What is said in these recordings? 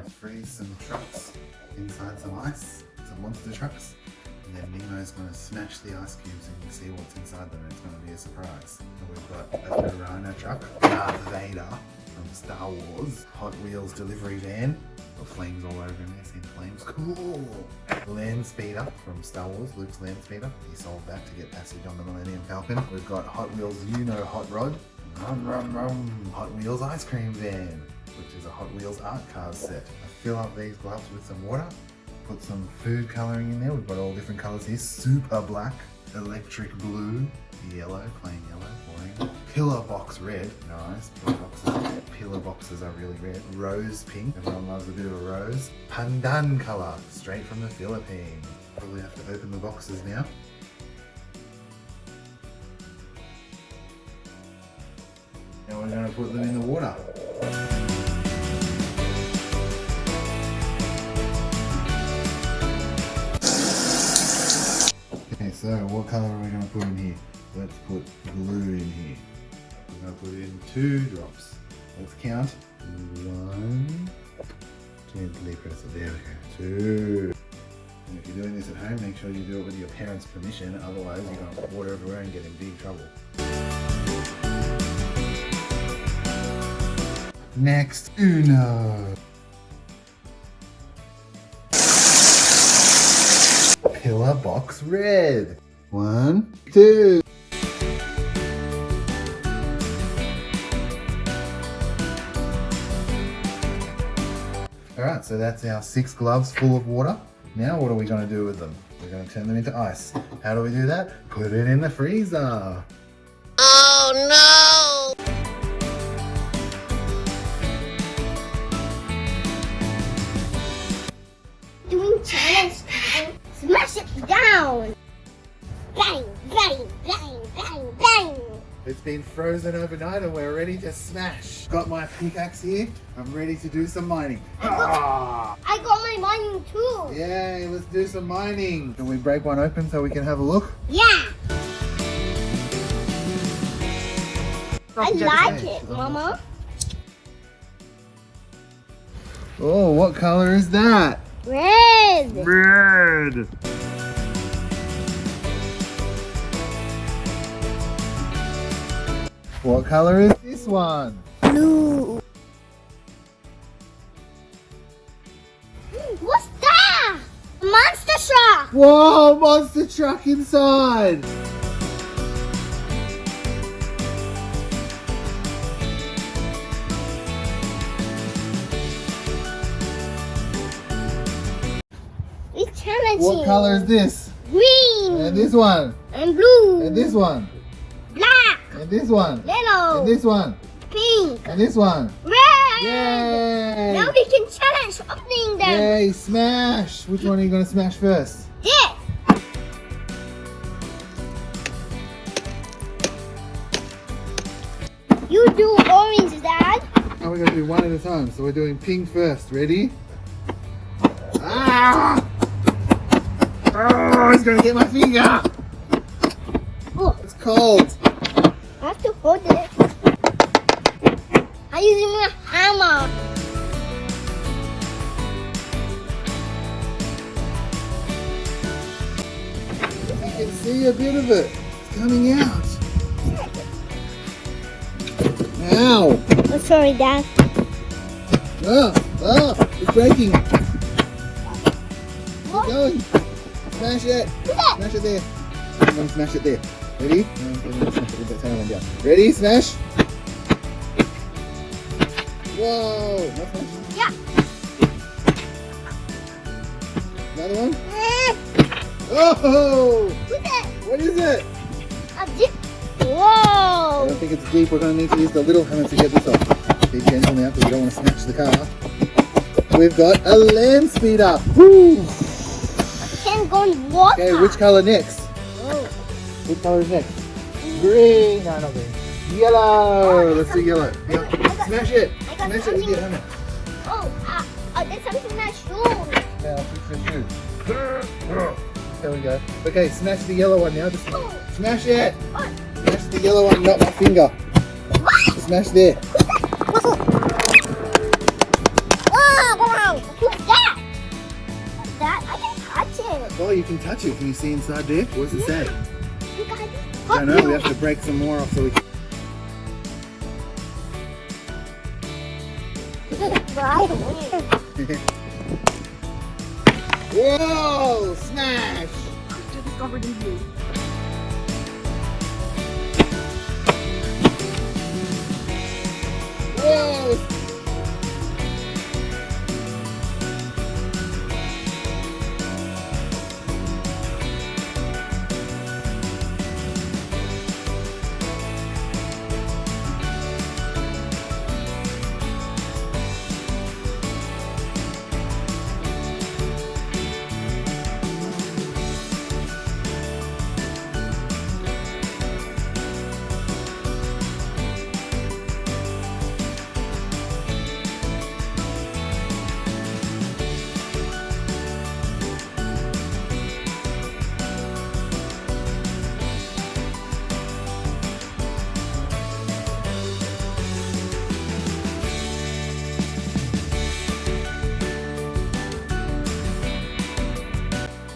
to freeze some trucks inside some ice, some monster trucks. And then Nemo's going to smash the ice cubes and you'll see what's inside them. It's going to be a surprise. And we've got a Jeronimo truck, Darth Vader from Star Wars, Hot Wheels delivery van. Got flames all over him there, see the flames? Cool! Land Speeder from Star Wars, Luke's Land Speeder. He sold that to get passage on the Millennium Falcon. We've got Hot Wheels Hot Rod. Hot Wheels Ice Cream Van, which is a Hot Wheels art cars set. I fill up these gloves with some water. Put some food colouring in there. We've got all different colours here. Super black, electric blue, yellow, plain yellow, boring. Pillar box red, nice. Pillar boxes are really red. Rose pink, everyone loves a bit of a rose. Pandan colour, straight from the Philippines. Probably have to open the boxes now. Now we're going to put them in the water. So what colour are we going to put in here? Let's put blue in here. We're going to put in 2 drops. Let's count. 1. Gently press it. There we go. 2. And if you're doing this at home, make sure you do it with your parents' permission. Otherwise, you're going to put water everywhere and get in big trouble. Next, Uno. Pillar box red. 1, 2. Alright, so that's our 6 gloves full of water. Now what are we going to do with them? We're going to turn them into ice. How do we do that? Put it in the freezer. Oh no! Doing challenge time. Smash it down! Bang, bang, bang, bang, bang! It's been frozen overnight and we're ready to smash. Got my pickaxe here. I'm ready to do some mining. I got my mining too! Yay, let's do some mining. Can we break one open so we can have a look? Yeah! I like it, Mama. Oh, what color is that? Red! Red! What color is this one? Blue. What's that? A monster truck! Whoa, monster truck inside! It's challenging. What color is this? Green. And this one? And blue. And this one? Black. And this one? Yellow. And this one? Pink. And this one? Red. Yay! Now we can challenge opening them. Yay, smash! Which one are you going to smash first? This. You do orange, Dad. Oh, we're going to do one at a time. So we're doing pink first. Ready? Ah! Oh, it's going to get my finger! Oh, It's cold. I have to hold it. I'm using my hammer. You can see a bit of it. It's coming out. Ow! Oh, sorry, Dad. It's breaking. What? Keep going. Smash it. Smash it there. I'm going to smash it there. Ready? No, I'm going to smash it with that tail end down. Ready? Smash. Whoa. That's nice. Yeah. Another one. Oh! What's that? What is it? A dip. I Whoa. don't think it's deep. We're going to need to use the little hammer to get this off. Be gentle now because we don't want to smash the car. We've got a land speeder. Woo! Can go in water. Okay, which color next? Oh. Which color is next? Green. No, not green. Yellow. Let's do yellow. Smash it. I got Smash it with your hammer. Oh, there's something in my shoes. Now, fix the shoe. There we go. Okay, smash the yellow one now. Just smash it. Oh. Smash the yellow one, not my finger. What? Smash there. Oh, wow. Oh, you can touch it. Can you see inside there? What does it say? You got it. I don't know. We have to break some more off so we can. Whoa! Smash! It's covered in blue. Whoa!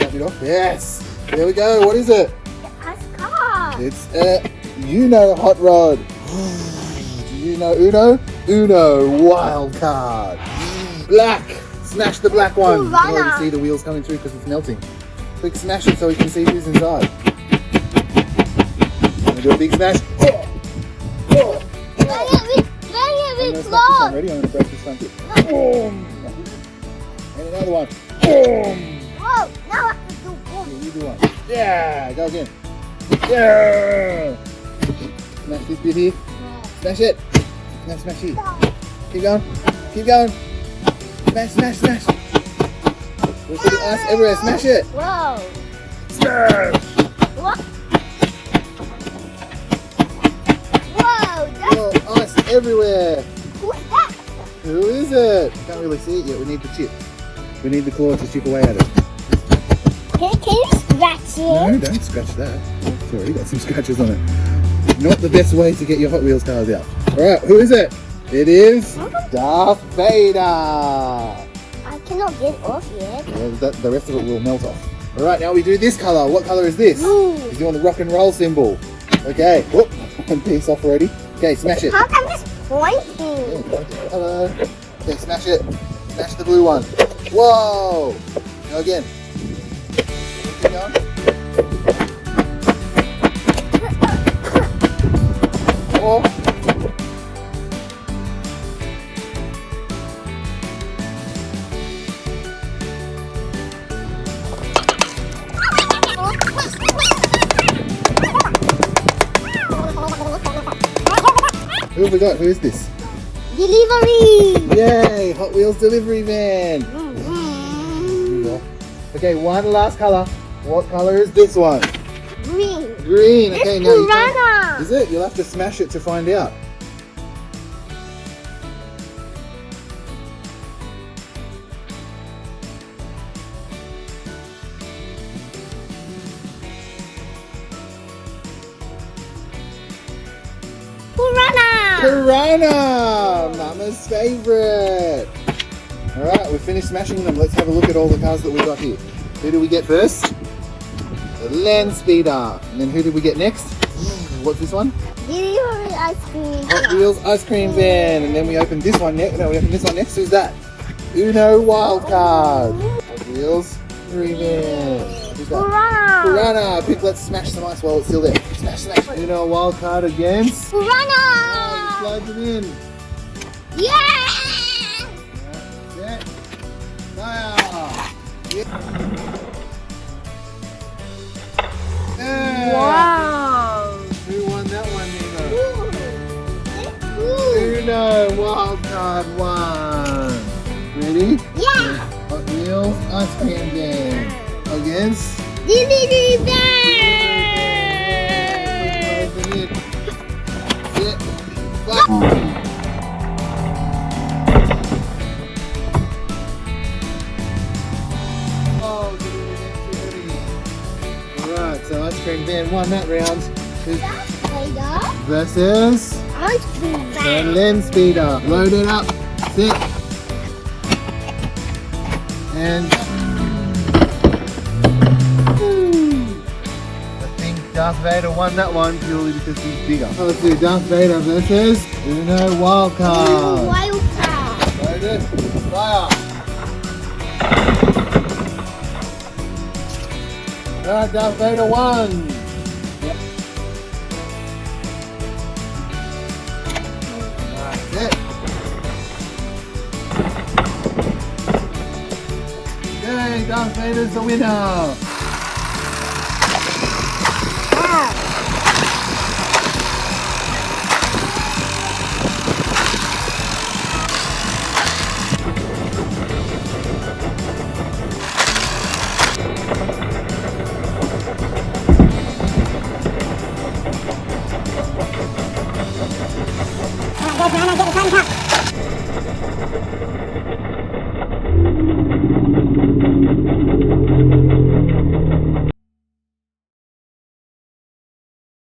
It off. Yes! There we go. What is it? It's car. It's a Uno hot rod. Do you know Uno? Uno wild card. Black. Smash the black one. You can already see the wheels coming through because it's melting. Quick smash it so we can see who's inside. I'm gonna do a big smash. Oh. Very I'm close. ready. I'm gonna break this one too. Boom. And another one. Boom. Whoa, now I have to do boom. Yeah, you do one. Yeah, go again. Yeah. Smash this bit here. Smash it. Now smash it. Keep going. Keep going. Smash, smash, smash. We're putting ice everywhere. Smash it. Whoa. Smash. What? Whoa, that's Oh, ice everywhere. who's that? Who is it? Can't really see it yet. We need the chip. We need the claw to chip away at it. Can you scratch No, it? don't scratch that. It's already got some scratches on it. Not the best way to get your Hot Wheels cars out. Alright, who is it? It is Darth Vader. I cannot get off yet. Well, the rest of it will melt off. Alright, now we do this colour. What colour is this? Blue. He's doing the rock and roll symbol. Okay, whoop, one piece off already. Okay, smash it. How come it's pointing? Yeah, point to the colour. Okay, smash it. Smash the blue one. Whoa! Go again. Keep going. Oh. Who have we got? Who is this? Delivery. Yay! Hot Wheels delivery van. Okay, one last colour. What colour is this one? Green. Green. Okay, It's now you piranha. is it? You'll have to smash it to find out. Piranha. Piranha! Mama's favourite. Alright, we've finished smashing them. Let's have a look at all the cars that we got here. Who do we get first? The Land Speeder. And then who did we get next? What's this one? Delivery ice cream. Hot Wheels ice cream van. And then we opened this one next. No, we opened this one next. Who's that? Uno Wildcard. Hot Wheels 3 van. Who's that? Piranha. Piranha. Quick, let's smash some ice while it's still there. Smash, smash. Uno Wildcard against. Piranha. Slide them in. Yeah. Set. Fire. Yeah. Wow. Who won that one, Nemo? Ooh. Uno Wildcard 1. Ready? Yeah. Hot Wheels ice cream van against. Delivery van. Set. Fire. Oh, delivery van too heavy. Alright, so ice cream van won that round. Versus Ice cream the van. Land Speeder. Load it up. Sit. And Darth Vader won that one purely because he's bigger. So let's do Darth Vader versus Uno Wildcard. Wild card. Loaded. Fire. Alright, Darth Vader won. Yep. That's it. Yay, Darth Vader's the winner.